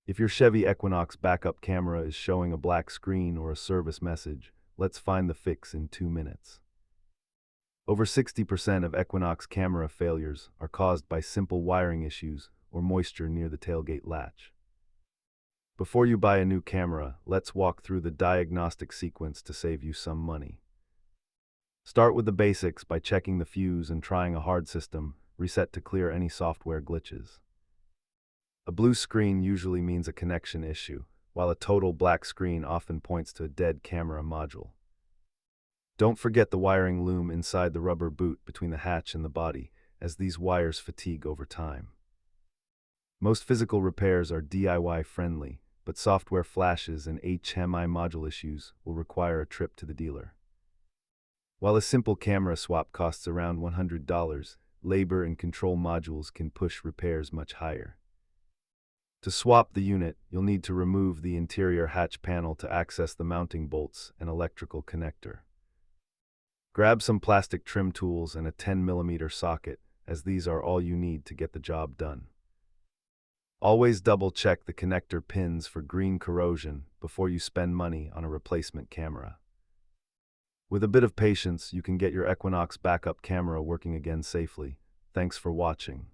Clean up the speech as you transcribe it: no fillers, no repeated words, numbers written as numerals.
If your Chevy Equinox backup camera is showing a black screen or a service message, let's find the fix in 2 minutes. Over 60% of Equinox camera failures are caused by simple wiring issues or moisture near the tailgate latch. Before you buy a new camera, let's walk through the diagnostic sequence to save you some money. Start with the basics by checking the fuse and trying a hard system reset to clear any software glitches. A blue screen usually means a connection issue, while a total black screen often points to a dead camera module. Don't forget the wiring loom inside the rubber boot between the hatch and the body, as these wires fatigue over time. Most physical repairs are DIY friendly, but software flashes and HMI module issues will require a trip to the dealer. While a simple camera swap costs around $100, labor and control modules can push repairs much higher. To swap the unit, you'll need to remove the interior hatch panel to access the mounting bolts and electrical connector. Grab some plastic trim tools and a 10mm socket, as these are all you need to get the job done. Always double-check the connector pins for green corrosion before you spend money on a replacement camera. With a bit of patience, you can get your Equinox backup camera working again safely. Thanks for watching.